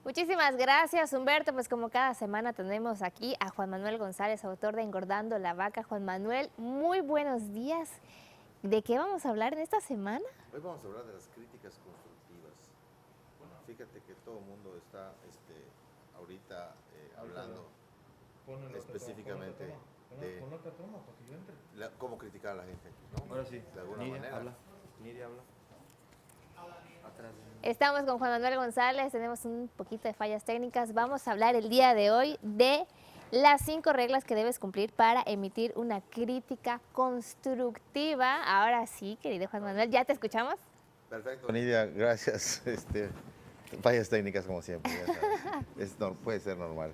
Muchísimas gracias, Humberto. Pues como cada semana tenemos aquí a Juan Manuel González, autor de Engordando la Vaca. Juan Manuel, muy buenos días. ¿De qué vamos a hablar en esta semana? Hoy vamos a hablar de las críticas constructivas. Fíjate que todo el mundo está ahorita hablando específicamente de cómo criticar a la gente, ¿no? Ahora sí. De alguna Nidia, manera. habla. Nidia, habla. Atrás. Estamos con Juan Manuel González, tenemos un poquito de fallas técnicas. Vamos a hablar el día de hoy de las 5 reglas que debes cumplir para emitir una crítica constructiva. Ahora sí, querido Juan Manuel, ¿ya te escuchamos? Perfecto, Nidia, gracias. Fallas técnicas como siempre, ya sabes. Puede ser normal.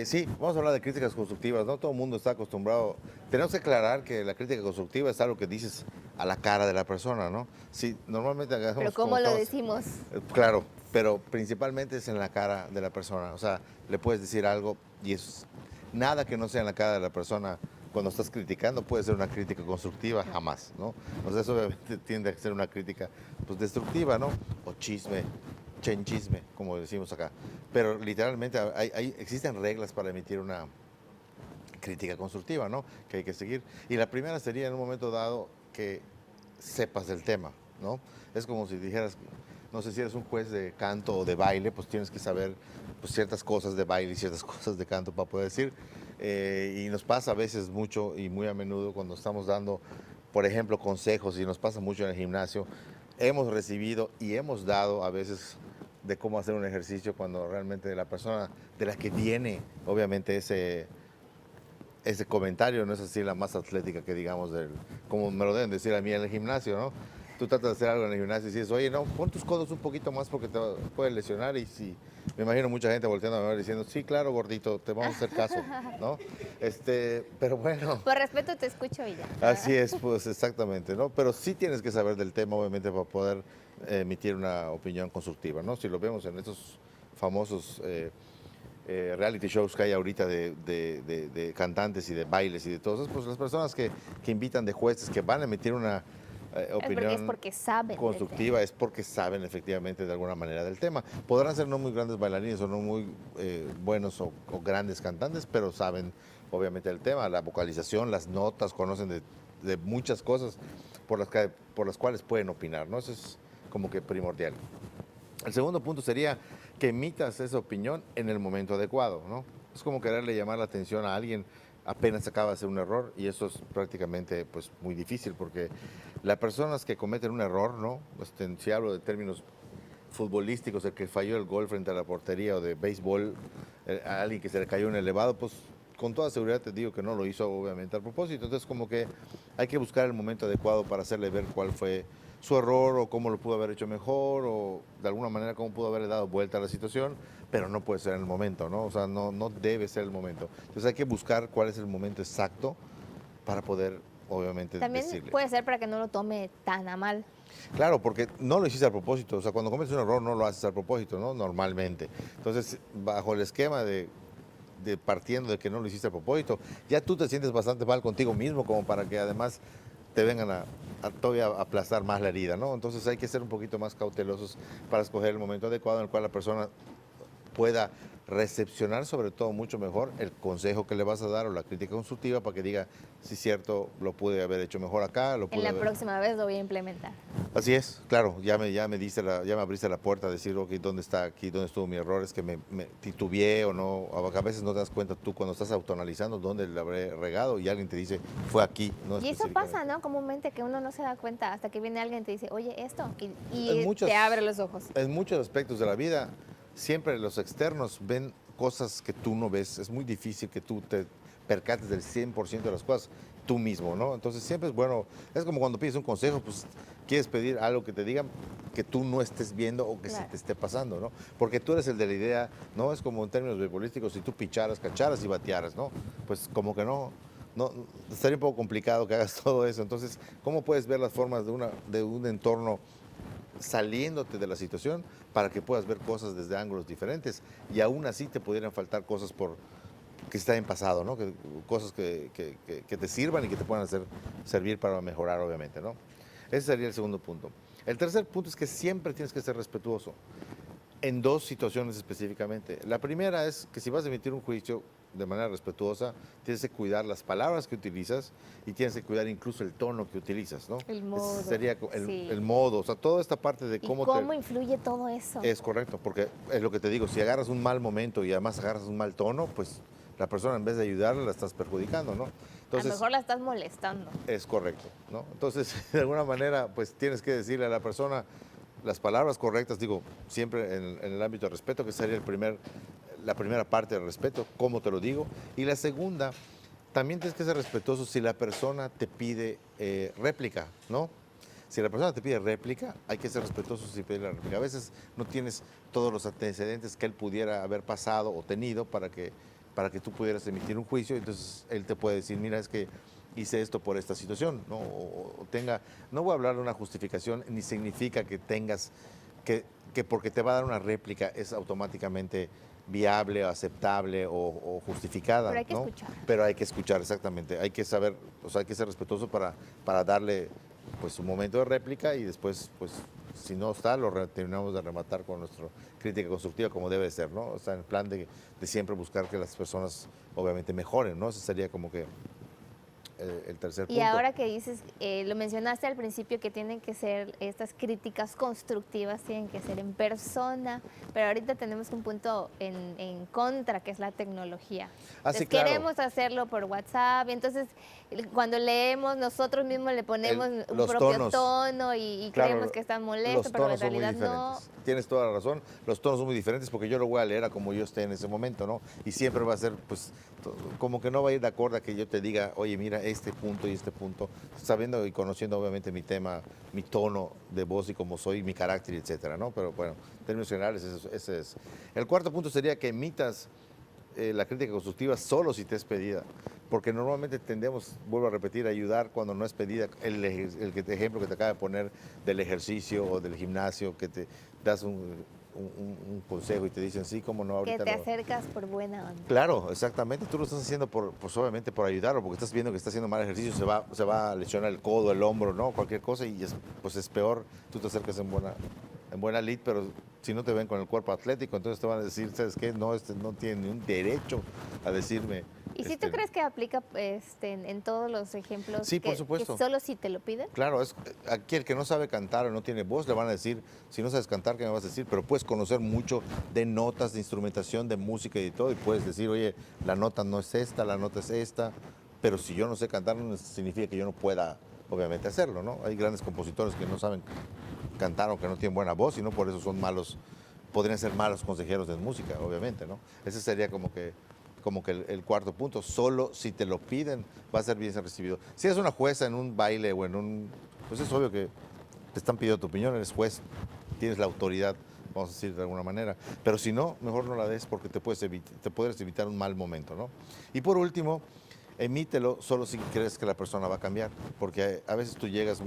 Sí, vamos a hablar de críticas constructivas, ¿no? Todo el mundo está acostumbrado. Tenemos que aclarar que la crítica constructiva es algo que dices a la cara de la persona, ¿no? Sí, normalmente hagamos Pero como ¿cómo lo estamos. decimos? Claro, pero principalmente es en la cara de la persona. O sea, le puedes decir algo y es nada que no sea en la cara de la persona. Cuando estás criticando puede ser una crítica constructiva, jamás, ¿no? O sea, eso obviamente tiende a ser una crítica pues destructiva, ¿no? O chisme, chenchisme, como decimos acá. Pero literalmente existen reglas para emitir una crítica constructiva, ¿no? Que hay que seguir. Y la primera sería en un momento dado que sepas del tema, ¿no? Es como si dijeras, no sé si eres un juez de canto o de baile, pues tienes que saber pues, ciertas cosas de baile y ciertas cosas de canto para poder decir. Y nos pasa a veces mucho y muy a menudo cuando estamos dando, por ejemplo, consejos, y nos pasa mucho en el gimnasio, hemos recibido y hemos dado a veces de cómo hacer un ejercicio cuando realmente la persona de la que viene, obviamente, ese comentario no es así la más atlética que digamos, como me lo deben decir a mí en el gimnasio, ¿no? Tú tratas de hacer algo en el gimnasio y dices, oye, no, pon tus codos un poquito más porque te puedes lesionar. Y sí, me imagino mucha gente volteando a ver diciendo, sí, claro, gordito, te vamos a hacer caso, ¿no? Pero bueno. Por respeto te escucho y ya. Así es, pues exactamente, ¿no? Pero sí tienes que saber del tema, obviamente, para poder emitir una opinión constructiva, ¿no? Si lo vemos en esos famosos reality shows que hay ahorita de cantantes y de bailes y de todo eso, pues las personas que invitan de jueces que van a emitir una opinión porque saben del constructiva tema. es porque saben efectivamente de alguna manera del tema. Podrán ser no muy grandes bailarines o no muy buenos o grandes cantantes, pero saben obviamente del tema, la vocalización, las notas, conocen de muchas cosas por las cuales pueden opinar, ¿no? Eso es como que primordial. El segundo punto sería que emitas esa opinión en el momento adecuado, ¿no? Es como quererle llamar la atención a alguien apenas acaba de hacer un error, y eso es prácticamente pues muy difícil porque las personas que cometen un error, ¿no? Si hablo de términos futbolísticos, el que falló el gol frente a la portería, o de béisbol, a alguien que se le cayó un elevado, pues con toda seguridad te digo que no lo hizo obviamente a propósito. Entonces como que hay que buscar el momento adecuado para hacerle ver cuál fue su error o cómo lo pudo haber hecho mejor o de alguna manera cómo pudo haberle dado vuelta a la situación, pero no puede ser en el momento, ¿no? O sea, no debe ser el momento. Entonces hay que buscar cuál es el momento exacto para poder obviamente También decirle. puede ser para que no lo tome tan a mal. Claro, porque no lo hiciste a propósito. O sea, cuando cometes un error no lo haces a propósito, ¿no? Normalmente. Entonces, bajo el esquema de partiendo de que no lo hiciste a propósito, ya tú te sientes bastante mal contigo mismo como para que además te vengan a todavía aplastar más la herida, ¿no? Entonces hay que ser un poquito más cautelosos para escoger el momento adecuado en el cual la persona pueda recepcionar sobre todo mucho mejor el consejo que le vas a dar o la crítica constructiva para que diga, sí, cierto, lo pude haber hecho mejor acá, lo En pude la haber... próxima vez lo voy a implementar. Así es, claro, ya me abriste la puerta a decir, ok, ¿dónde está aquí? ¿Dónde estuvo mi error? Es que me titubeé o no, a veces no te das cuenta tú cuando estás autoanalizando dónde le habré regado y alguien te dice, fue aquí, no Y eso específicamente. pasa, ¿no? Comúnmente que uno no se da cuenta hasta que viene alguien y te dice, oye, esto, En y muchos, te abre los ojos. en muchos aspectos de la vida, siempre los externos ven cosas que tú no ves. Es muy difícil que tú te percates del 100% de las cosas tú mismo, ¿no? Entonces siempre es bueno, es como cuando pides un consejo, pues quieres pedir algo que te digan que tú no estés viendo o que se Claro. te esté pasando, ¿no? Porque tú eres el de la idea, ¿no? Es como en términos beisbolísticos, si tú picharas, cacharas y batearas, ¿no? Pues como que no, estaría un poco complicado que hagas todo eso. Entonces, ¿cómo puedes ver las formas de un entorno saliéndote de la situación para que puedas ver cosas desde ángulos diferentes y aún así te pudieran faltar cosas que está en pasado, ¿no? Cosas que te sirvan y que te puedan servir para mejorar, obviamente, ¿no? Ese sería el segundo punto. El tercer punto es que siempre tienes que ser respetuoso. En dos situaciones específicamente. La primera es que si vas a emitir un juicio de manera respetuosa, tienes que cuidar las palabras que utilizas y tienes que cuidar incluso el tono que utilizas, ¿no? El modo. Ese sería Sí. el modo, o sea, toda esta parte de ¿Y cómo cómo influye todo eso? Es correcto, porque es lo que te digo, si agarras un mal momento y además agarras un mal tono, pues la persona en vez de ayudarle la estás perjudicando, ¿no? A lo mejor la estás molestando. Es correcto, ¿no? Entonces, de alguna manera, pues tienes que decirle a la persona las palabras correctas, digo, siempre en el ámbito de respeto, que sería la primera parte del respeto, cómo te lo digo. Y la segunda, también tienes que ser respetuoso si la persona te pide réplica, ¿no? Si la persona te pide réplica, hay que ser respetuoso si pide la réplica. A veces no tienes todos los antecedentes que él pudiera haber pasado o tenido para que tú pudieras emitir un juicio, entonces él te puede decir, mira, es que hice esto por esta situación, ¿no? No voy a hablar de una justificación, ni significa que tengas, que porque te va a dar una réplica es automáticamente viable, aceptable o justificada, Pero hay que ¿no? escuchar. Pero hay que escuchar, exactamente. Hay que saber, o sea, hay que ser respetuoso para darle pues un momento de réplica y después, pues, si no está, terminamos de rematar con nuestra crítica constructiva como debe ser, ¿no? O sea, en plan de siempre buscar que las personas obviamente mejoren, ¿no? Ese sería como que el tercer punto. Y ahora que dices, lo mencionaste al principio que tienen que ser estas críticas constructivas, tienen que ser en persona, pero ahorita tenemos un punto en contra, que es la tecnología. Ah, sí, Entonces, claro. queremos hacerlo por WhatsApp, y entonces cuando leemos nosotros mismos le ponemos un los propio tonos. tono y Claro, creemos que está molesto, los pero en tonos son muy realidad no. diferentes. Tienes toda la razón, los tonos son muy diferentes porque yo lo voy a leer a como yo esté en ese momento, ¿no? Y siempre va a ser, pues, como que no va a ir de acuerdo a que yo te diga, oye, mira, este punto y este punto, sabiendo y conociendo obviamente mi tema, mi tono de voz y cómo soy, mi carácter, etcétera, ¿no? Pero bueno, en términos generales, ese es. El cuarto punto sería que emitas la crítica constructiva solo si te es pedida, porque normalmente tendemos, vuelvo a repetir, a ayudar cuando no es pedida. Ejemplo que te acaba de poner del ejercicio o del gimnasio, que te das un consejo y te dicen, sí, cómo no, ahorita Que te no. acercas por buena onda. Claro, exactamente. Tú lo estás haciendo pues obviamente por ayudarlo, porque estás viendo que está haciendo mal ejercicio, se va a lesionar el codo, el hombro, ¿no? Cualquier cosa y pues es peor. Tú te acercas en buena lid, pero si no te ven con el cuerpo atlético, entonces te van a decir, ¿sabes qué? No, no tiene ni un derecho a decirme. ¿Y si tú crees que aplica en todos los ejemplos? Sí, por supuesto. Que solo si te lo piden. Claro, aquí el que no sabe cantar o no tiene voz, le van a decir, si no sabes cantar, ¿qué me vas a decir? Pero puedes conocer mucho de notas, de instrumentación, de música y todo, y puedes decir, oye, la nota no es esta, la nota es esta, pero si yo no sé cantar, no significa que yo no pueda, obviamente, hacerlo, ¿no? Hay grandes compositores que no saben cantar o que no tienen buena voz y no por eso son malos, podrían ser malos consejeros de música, obviamente, ¿no? Ese sería como que el cuarto punto, solo si te lo piden va a ser bien recibido. Si eres una jueza en un baile o pues es obvio que te están pidiendo tu opinión, eres juez, tienes la autoridad, vamos a decir de alguna manera, pero si no, mejor no la des porque te puedes evitar un mal momento, ¿no? Y por último, emítelo solo si crees que la persona va a cambiar, porque a veces tú llegas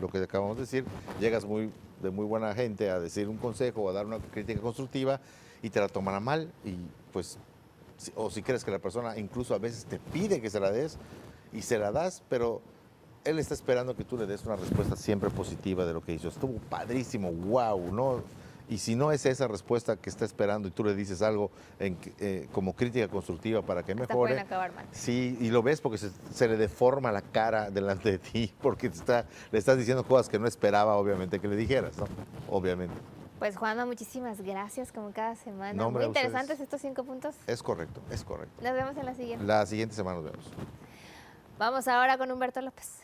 lo que acabamos de decir, llegas de muy buena gente a decir un consejo o a dar una crítica constructiva y te la toman a mal y pues o si crees que la persona incluso a veces te pide que se la des y se la das, pero él está esperando que tú le des una respuesta siempre positiva de lo que hizo. Estuvo padrísimo, wow, ¿no? Y si no es esa respuesta que está esperando y tú le dices algo como crítica constructiva para que mejore. Pueden acabar mal. Sí, y lo ves porque se le deforma la cara delante de ti porque le estás diciendo cosas que no esperaba, obviamente, que le dijeras, ¿no? Obviamente. Pues Juanma, muchísimas gracias como cada semana. No, hombre, muy interesantes ustedes. estos 5 puntos. Es correcto, es correcto. Nos vemos en la siguiente. La siguiente semana nos vemos. Vamos ahora con Humberto López.